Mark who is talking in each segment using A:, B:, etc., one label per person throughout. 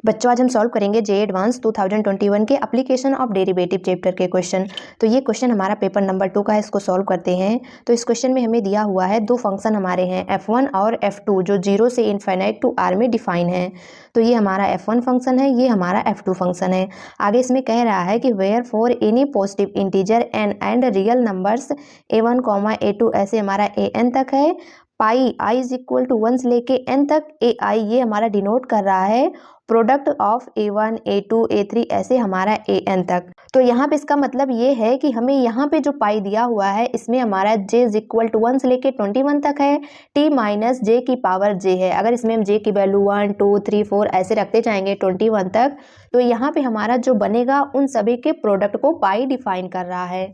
A: बच्चों आज हम सॉल्व करेंगे जे एडवांस 2021 के एप्लीकेशन ऑफ डेरिवेटिव चैप्टर के क्वेश्चन। तो ये क्वेश्चन हमारा पेपर नंबर 2 का है, इसको सॉल्व करते हैं। तो इस क्वेश्चन में हमें दिया हुआ है दो फंक्शन हमारे हैं f1 और f2 जो 0 से इनफाइनाइट टू r में डिफाइन है। तो ये हमारा f1 फंक्शन है, ये हमारा f2 फंक्शन है। आगे इसमें कह रहा है कि where for any positive integer and real numbers a1, a2 ऐसे हमारा an तक है। Pi i is equal to 1 से लेके n तक ai ये हमारा डिनोट कर रहा है product of a1, a2, a3 ऐसे हमारा an तक। तो यहाँ पे इसका मतलब ये है कि हमें यहाँ पे जो पाई दिया हुआ है इसमें हमारा j इज इक्वल टू 1 से लेके 21 तक है, t माइनस j की पावर j है। अगर इसमें हम j की वैल्यू 1, 2, 3, 4 ऐसे रखते जाएंगे 21 तक, तो यहाँ पे हमारा जो बनेगा उन सभी के प्रोडक्ट को पाई डिफाइन कर रहा है।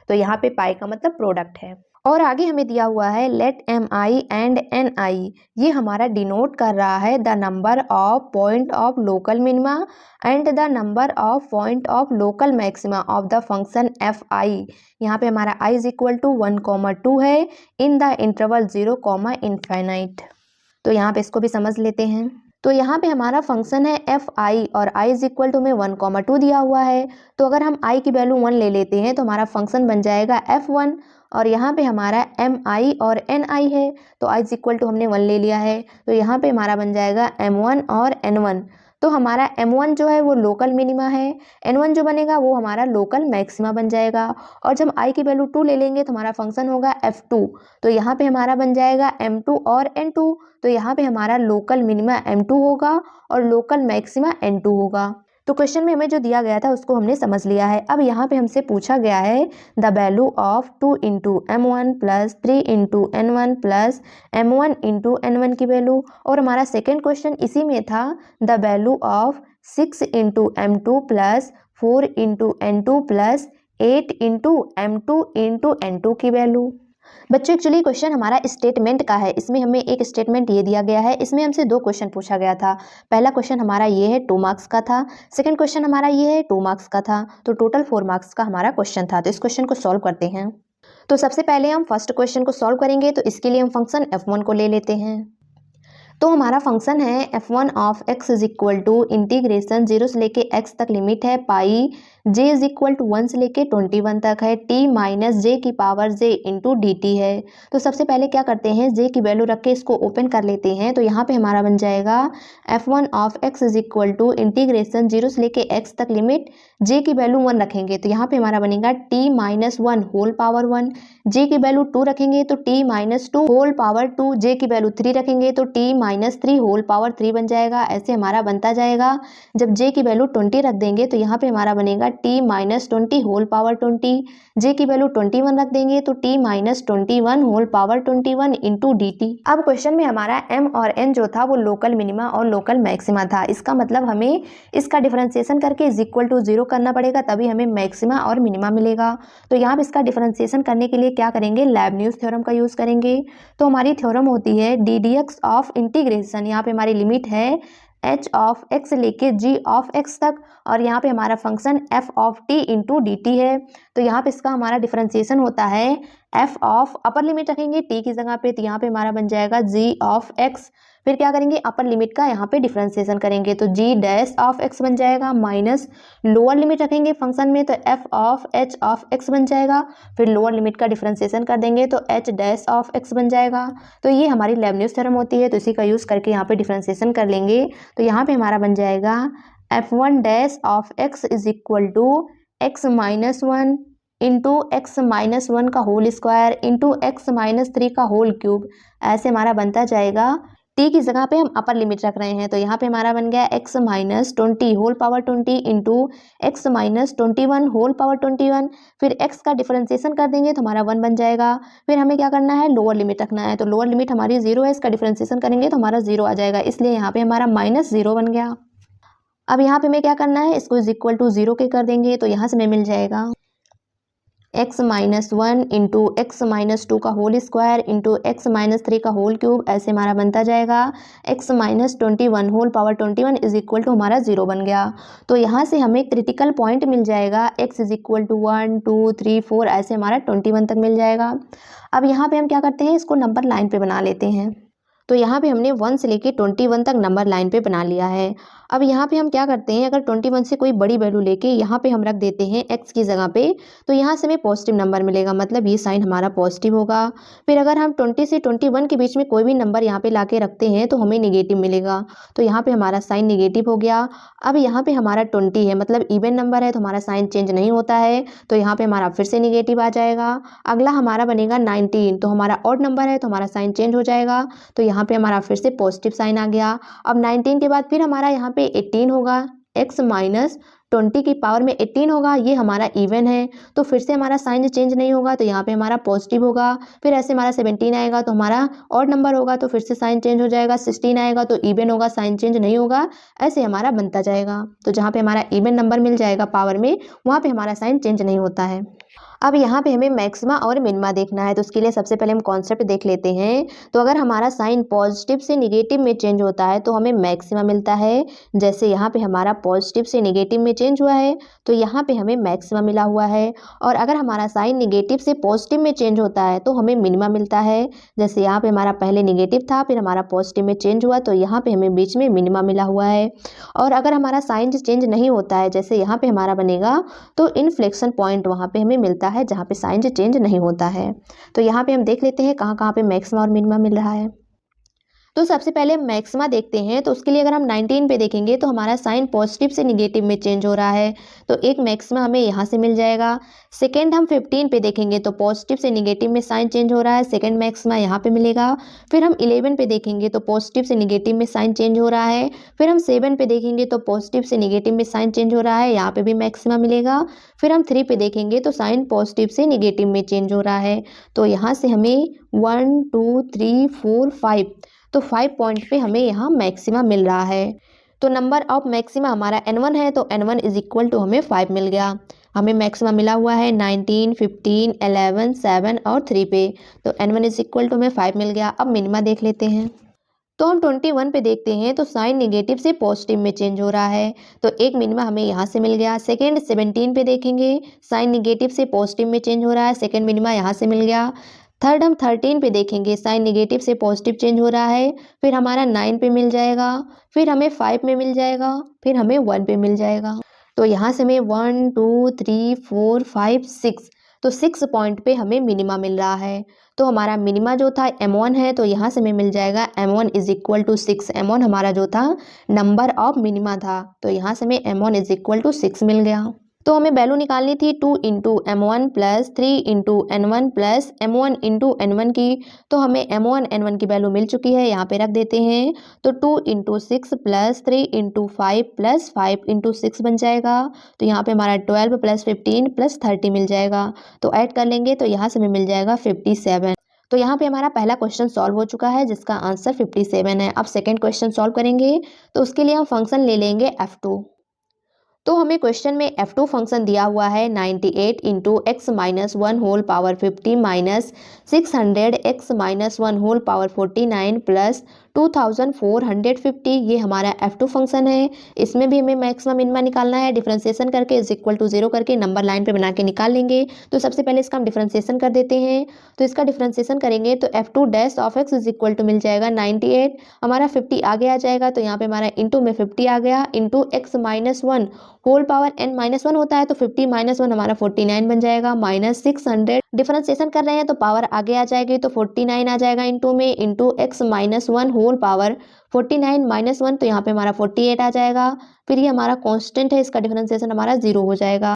A: तो यहाँ पे पाई का मतलब प्रोडक्ट है। और आगे हमें दिया हुआ है लेट mi एंड ni, ये हमारा डिनोट कर रहा है the number of point of local minima and the number of point of local maxima of the function fi। यहाँ पे हमारा i इज इक्वल टू 1,2 है इन द इंटरवल 0, इनफाइनाइट। तो यहाँ पे इसको भी समझ लेते हैं। तो यहाँ पे हमारा फंक्शन है fi और i इज इक्वल टू में 1,2 दिया हुआ है। तो अगर हम i की वैल्यू 1 ले लेते हैं तो हमारा फंक्शन बन जाएगा f1 और यहाँ पे हमारा mi और ni है। तो i इज इक्वल टू हमने 1 ले लिया है, तो यहाँ पे हमारा बन जाएगा m1 और n1। तो हमारा m1 जो है वो लोकल मिनिमा है, n1 जो बनेगा वो हमारा लोकल मैक्सिमा बन जाएगा। और जब i की वैल्यू 2 ले लेंगे तो हमारा फंक्शन होगा f2। तो यहाँ पे हमारा बन जाएगा m2 और n2। तो यहाँ पे हमारा लोकल मिनिमा m2 होगा और लोकल मैक्सिमा n2 होगा। तो क्वेश्चन में हमें जो दिया गया था उसको हमने समझ लिया है। अब यहाँ पे हमसे पूछा गया है the value of 2 into m1 plus 3 into n1 plus m1 into n1 की वैल्यू। और हमारा सेकेंड क्वेश्चन इसी में था the value of 6 into m2 plus 4 into n2 plus 8 into m2 into n2 की वैल्यू। बच्चों एक्चुअली क्वेश्चन हमारा statement का है, इसमें हमें एक स्टेटमेंट ये दिया गया है। इसमें हमसे दो क्वेश्चन पूछा गया था। पहला क्वेश्चन हमारा ये है 2 मार्क्स का था, सेकंड क्वेश्चन हमारा ये है 2 मार्क्स का था। तो टोटल 4 मार्क्स का हमारा क्वेश्चन था। तो इस क्वेश्चन को सॉल्व करते हैं। तो सबसे पहले हम फर्स्ट क्वेश्चन को सॉल्व करेंगे, तो इसके लिए हम फंक्शन f1 को ले लेते हैं। तो हमारा फंक्शन है f1 of x is equal to integration 0 से लेके x तक लिमिट है pi j is equal to 1 से लेके 21 तक है, t माइनस j की पावर j इंटू dt है। तो सबसे पहले क्या करते हैं, j की वैल्यू रख के इसको ओपन कर लेते हैं। तो यहाँ पे हमारा बन जाएगा f1 of x is equal to integration 0 से लेके x तक लिमिट j की वैल्यू 1 रखेंगे तो यहाँ पे हमारा बनेगा t minus 1 whole power 1, j की वैल्यू 2 रखेंगे तो t minus 2 whole power 2, j की वैल्यू 3 रखेंगे तो t माइनस 3 होल पावर 3 बन जाएगा। ऐसे हमारा बनता जाएगा। जब j की वैल्यू 20 रख देंगे तो यहाँ पे हमारा बनेगा t minus 20 whole power 20, j की वैल्यू 21 रख देंगे तो t minus 21 whole power 21 into dt। अब क्वेश्चन में हमारा m और n जो था वो लोकल मिनिमा और लोकल मैक्सिमा था। इसका मतलब हमें इसका डिफरेंशिएशन करके इज इक्वल टू 0 करना पड़ेगा, तभी हमें मैक्सिमा और मिनिमा मिलेगा। तो यहाँ पे इसका डिफरेंशिएशन करने के लिए क्या करेंगे, लेबनिज़ थ्योरम का यूज़ करेंगे। तो हमारी थ्योरम होती है ddx ऑफ इंटीग्रेशन, यहाँ पे हमारी लिमिट है h ऑफ x लेके g ऑफ x तक और यहाँ पे हमारा function f of t into D T है। तो यहाँ पे इसका हमारा डिफरेंशिएशन होता है f ऑफ अपर लिमिट रखेंगे t की जगह पे, तो यहाँ पे हमारा बन जाएगा g ऑफ x। फिर क्या करेंगे, अपर लिमिट का यहाँ पे डिफरेंशिएशन करेंगे तो g डैश ऑफ x बन जाएगा माइनस लोअर लिमिट रखेंगे फंक्शन में तो f of h of x बन जाएगा। फिर लोअर लिमिट का डिफरेंशिएशन कर देंगे तो h डैश ऑफ x बन जाएगा। तो ये हमारी लेबनिज़ थ्योरम होती है, तो इसी का यूज़ करके यहाँ पे डिफरेंशिएशन कर लेंगे। तो यहाँ पे हमारा बन जाएगा f1 dash of x is equal to x minus 1 into x minus 1 का whole square into x minus 3 का होल क्यूब। ऐसे हमारा बनता जाएगा। t की जगह पे हम अपर लिमिट रख रहे हैं तो यहाँ पे हमारा बन गया x minus 20 whole power 20 into x minus 21 whole power 21। फिर x का डिफरेंशिएशन कर देंगे तो हमारा 1 बन जाएगा। फिर हमें क्या करना है, लोअर लिमिट रखना है। तो लोअर लिमिट हमारी 0 है, इसका डिफरेंशिएशन करेंगे तो हमारा 0 आ जाएगा, इसलिए यहाँ पे हमारा माइनस 0 बन गया। अब यहाँ पे हमें क्या करना है, इसको इज इक्वल टू 0 के कर देंगे तो यहाँ से हमें मिल जाएगा x minus 1 into x minus 2 का whole square into x minus 3 का होल क्यूब। ऐसे हमारा बनता जाएगा x minus 21 whole power 21 is equal to हमारा 0 बन गया। तो यहाँ से हमें क्रिटिकल पॉइंट मिल जाएगा x इज इक्वल टू 1, 2, 3, 4 ऐसे हमारा 21 तक मिल जाएगा। अब यहाँ पे हम क्या करते हैं, इसको नंबर लाइन पे बना लेते हैं। तो यहाँ पे हमने 1 से लेके 21 तक नंबर लाइन पे बना लिया है। अब यहाँ पे हम क्या करते हैं, अगर 21 से कोई बड़ी वैल्यू लेके यहाँ पे हम रख देते हैं x की जगह पे, तो यहाँ से हमें पॉजिटिव नंबर मिलेगा, मतलब ये साइन हमारा पॉजिटिव होगा। फिर अगर हम 20 से 21 के बीच में कोई भी नंबर यहाँ पे लाके रखते हैं तो हमें निगेटिव मिलेगा, तो यहाँ पे हमारा साइन निगेटिव हो गया। अब यहाँ पे हमारा 20 है, मतलब इवन नंबर है तो हमारा साइन चेंज नहीं होता है, तो यहाँ पे हमारा फिर से निगेटिव आ जाएगा। अगला हमारा बनेगा 19, तो हमारा ऑड नंबर है तो हमारा साइन चेंज हो जाएगा, तो यहाँ पे हमारा फिर से पॉजिटिव साइन आ गया। अब 19 के बाद फिर हमारा यहाँ पे 18 होगा, x माइनस 20 की पावर में 18 होगा, ये हमारा इवन है, तो फिर से हमारा साइन चेंज नहीं होगा, तो यहाँ पे हमारा पॉजिटिव होगा। फिर ऐसे हमारा 17 आएगा तो हमारा ऑड नंबर होगा, तो फिर से साइन चेंज हो जाएगा। 16 आएगा तो इवन होगा, साइन चेंज नहीं होगा, ऐसे हमारा बनता जाएगा। तो जहाँ पे हमारा इवन नंबर मिल जाएगा पावर में, वहाँ पे हमारा साइन चेंज नहीं होता है। अब यहाँ पे हमें मैक्सिमा और मिनिमा देखना है, तो उसके लिए सबसे पहले हम कॉन्सेप्ट देख लेते हैं। तो अगर हमारा साइन पॉजिटिव से निगेटिव में चेंज होता है तो हमें मैक्सिमा मिलता है। जैसे यहाँ पे हमारा पॉजिटिव से निगेटिव में चेंज हुआ है तो यहाँ पे हमें मैक्सिमा मिला हुआ है। और अगर हमारा साइन निगेटिव से पॉजिटिव में चेंज होता है तो हमें मिनिमा मिलता है। जैसे यहाँ पे हमारा पहले निगेटिव था, फिर हमारा पॉजिटिव में चेंज हुआ, तो यहाँ पे हमें बीच में मिनिमा मिला हुआ है। और अगर हमारा साइन चेंज नहीं होता है, जैसे यहाँ पे हमारा बनेगा, तो इनफ्लेक्शन पॉइंट वहाँ पे हमें मिलता है जहाँ पे साइन चेंज नहीं होता है। तो यहाँ पे हम देख लेते हैं कहाँ कहाँ पे मैक्सिमा और मिनिमा मिल रहा है। तो सबसे पहले मैक्सिमा देखते हैं, तो उसके लिए अगर हम 19 पे देखेंगे तो हमारा साइन पॉजिटिव से निगेटिव में चेंज हो रहा है, तो एक मैक्सिमा हमें यहाँ से मिल जाएगा। सेकेंड हम 15 पे देखेंगे तो पॉजिटिव से निगेटिव में साइन चेंज हो रहा है, सेकेंड मैक्सिमा यहाँ पे मिलेगा। फिर हम 11 पे देखेंगे तो पॉजिटिव से निगेटिव में साइन चेंज हो रहा है। फिर हम 7 पे देखेंगे तो पॉजिटिव से निगेटिव में साइन चेंज हो रहा है, यहाँ पे भी मैक्सिमा मिलेगा। फिर हम 3 पे देखेंगे तो साइन पॉजिटिव से निगेटिव में चेंज हो रहा है, तो यहाँ से हमें 1 2 3 4 5, तो 5 पॉइंट पे हमें यहाँ मैक्सिमा मिल रहा है। तो नंबर ऑफ मैक्सिमा हमारा n1 है, तो n1 इज इक्वल टू हमें 5 मिल गया। हमें मैक्सिमा मिला हुआ है 19, 15, 11, 7 और 3 पे, तो n1 इज इक्वल टू हमें 5 मिल गया। अब मिनिमा देख लेते हैं। तो हम 21 पे देखते हैं तो साइन निगेटिव से पॉजिटिव में चेंज हो रहा है, तो एक मिनिमा हमें यहाँ से मिल गया। सेकेंड 17 पे देखेंगे, साइन निगेटिव से पॉजिटिव में चेंज हो रहा है, सेकेंड मिनिमा यहाँ से मिल गया। थर्ड हम 13 पे देखेंगे, साइन निगेटिव से पॉजिटिव चेंज हो रहा है, फिर हमारा 9 पे मिल जाएगा, फिर हमें 5 में मिल जाएगा, फिर हमें 1 पे मिल जाएगा। तो यहाँ से हमें 1 2 3 4 5 6, तो 6 पॉइंट पे हमें मिनिमा मिल रहा है। तो हमारा मिनिमा जो था m1 है, तो यहाँ से हमें मिल जाएगा m1 is equal to 6। m1 हमारा जो था नंबर ऑफ मिनिमा था, तो यहाँ से हमें m1 इज इक्वल टू 6 मिल गया। तो हमें वैल्यू निकालनी थी 2 into m1 plus 3 into n1 plus m1 into n1 की, तो हमें m1 n1 की वैल्यू मिल चुकी है, यहाँ पे रख देते हैं। तो 2 into 6 plus 3 into 5 plus 5 into 6 बन जाएगा, तो यहाँ पे हमारा 12 प्लस 15 प्लस 30 मिल जाएगा। तो ऐड कर लेंगे तो यहाँ से हमें मिल जाएगा 57। तो यहाँ पे हमारा पहला क्वेश्चन सॉल्व हो चुका है जिसका आंसर 57 है। अब सेकेंड क्वेश्चन सॉल्व करेंगे, तो उसके लिए हम फंक्शन ले लेंगे f2। तो हमें क्वेश्चन में f2 फंक्शन दिया हुआ है 98 into x minus 1 whole power 50 minus 600 x minus 1 whole power 49 plus 2450, ये हमारा f2 फंक्शन है। इसमें भी हमें मैक्सिमम मिनिमा निकालना है। डिफरेंशिएशन करके इज इक्वल टू 0 करके नंबर लाइन पे बना के निकाल लेंगे। तो सबसे पहले इसका हम डिफरेंशिएशन कर देते हैं। तो इसका डिफरेंशिएशन करेंगे तो f2 dash of x is equal to मिल जाएगा 98, हमारा 50 आगे आ जाएगा, तो यहाँ पे हमारा इंटू में 50 आ गया, into x minus 1 whole power n minus 1 होता है, तो 50 माइनस 1 हमारा 49 बन जाएगा, माइनस 600 डिफरेंशिएशन कर रहे हैं तो पावर आगे आ जाएगी, तो 49 आ जाएगा इंटू में, into x minus 1 whole power 49 minus 1, तो यहाँ पे हमारा 48 आ जाएगा। फिर ये हमारा कांस्टेंट है, इसका डिफरेंशिएशन हमारा 0 हो जाएगा।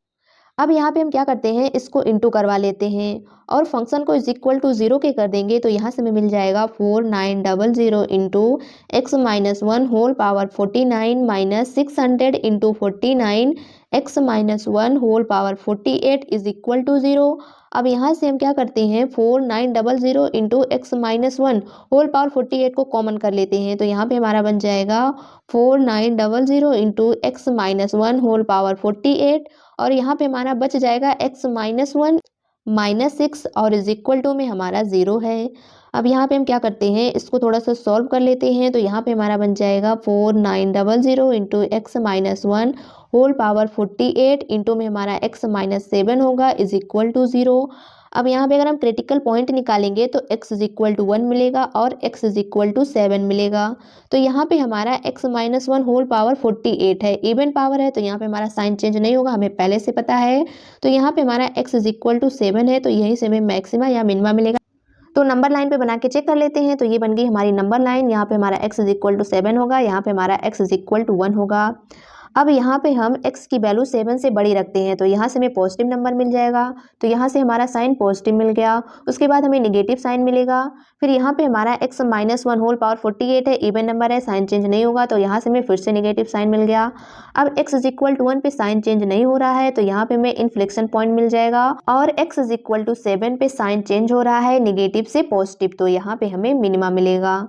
A: अब यहाँ पे हम क्या करते हैं, इसको इंटू करवा लेते हैं और फंक्शन को इज इक्वल टू 0 के कर देंगे, तो यहाँ से हमें मिल जाएगा 4900 into x minus 1 whole power 49 minus 600 into 49 x minus 1 whole power 48 is equal to 0। अब यहाँ से हम क्या करते हैं, 4900 into x minus 1 whole power 48 को कॉमन कर लेते हैं, तो यहाँ पे हमारा बन जाएगा 4900 into x minus 1 whole power 48, और यहाँ पे हमारा बच जाएगा x माइनस 1 माइनस 6 और इज इक्वल टू में हमारा 0 है। अब यहाँ पे हम क्या करते हैं, इसको थोड़ा सा सॉल्व कर लेते हैं, तो यहाँ पे हमारा बन जाएगा 4900 into x minus 1 whole power 48 into में हमारा x माइनस 7 होगा इज इक्वल टू 0। अब यहाँ पे अगर हम क्रिटिकल पॉइंट निकालेंगे तो x इज इक्वल टू 1 मिलेगा और x इज इक्वल टू 7 मिलेगा। तो यहाँ पे हमारा x माइनस 1 होल पावर 48 है, इवन पावर है तो यहाँ पे हमारा साइन चेंज नहीं होगा, हमें पहले से पता है। तो यहाँ पे हमारा x इज इक्वल टू 7 है, तो यहीं से हमें मैक्सिमा या मिनिमा मिलेगा। तो नंबर लाइन पे बना के चेक कर लेते हैं। तो ये बन गई हमारी नंबर लाइन। यहाँ पे हमारा x इज इक्वल टू 7 होगा, यहाँ पे हमारा x इज इक्वल टू 1 होगा। अब यहाँ पे हम x की वैल्यू 7 से बड़ी रखते हैं, तो यहाँ से हमें पॉजिटिव नंबर मिल जाएगा। तो यहाँ से हमारा साइन पॉजिटिव मिल गया, उसके बाद हमें निगेटिव साइन मिलेगा। फिर यहाँ पे हमारा x माइनस 1 होल पावर 48 है, इवन नंबर है, साइन चेंज नहीं होगा, तो यहाँ से हमें फिर से निगेटिव साइन मिल गया। अब x इज इक्वल टू 1 पे साइन चेंज नहीं हो रहा है, तो यहाँ पे हमें इन्फ्लेक्शन पॉइंट मिल जाएगा। और x इज इक्वल टू 7 पे साइन चेंज हो रहा है निगेटिव से पॉजिटिव, तो यहाँ पे हमें मिनिमा मिलेगा।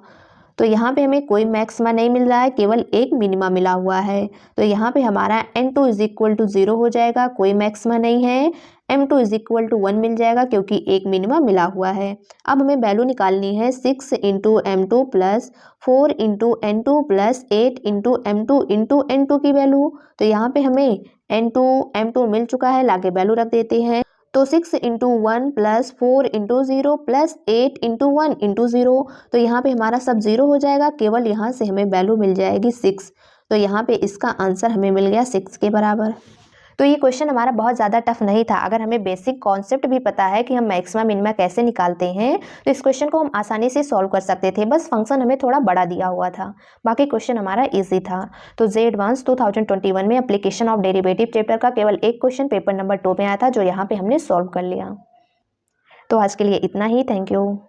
A: तो यहाँ पे हमें कोई मैक्सिमा नहीं मिल रहा है, केवल एक मिनिमा मिला हुआ है। तो यहाँ पे हमारा n2 इज इक्वल टू 0 हो जाएगा, कोई मैक्सिमा नहीं है। m2 इज इक्वल टू 1 मिल जाएगा क्योंकि एक मिनिमा मिला हुआ है। अब हमें वैल्यू निकालनी है 6 into m2 plus 4 into n2 plus 8 into m2 into n2 की वैल्यू। तो यहाँ पे हमें m2 मिल चुका है, लाके वैल्यू रख देते हैं। तो 6 into 1 plus 4 into 0 plus 8 into 1 into 0। तो यहाँ पे हमारा सब 0 हो जाएगा, केवल यहाँ से हमें वैल्यू मिल जाएगी 6। तो यहाँ पे इसका आंसर हमें मिल गया 6 के बराबर। तो ये क्वेश्चन हमारा बहुत ज़्यादा टफ नहीं था। अगर हमें बेसिक कॉन्सेप्ट भी पता है कि हम मैक्सिमा मिनिमा कैसे निकालते हैं, तो इस क्वेश्चन को हम आसानी से सॉल्व कर सकते थे। बस फंक्शन हमें थोड़ा बड़ा दिया हुआ था, बाकी क्वेश्चन हमारा इजी था। तो जे एडवांस 2021 में एप्लीकेशन ऑफ डेरिवेटिव चैप्टर का केवल एक क्वेश्चन पेपर नंबर 2 में आया था, जो यहाँ पे हमने सॉल्व कर लिया। तो आज के लिए इतना ही। Thank you.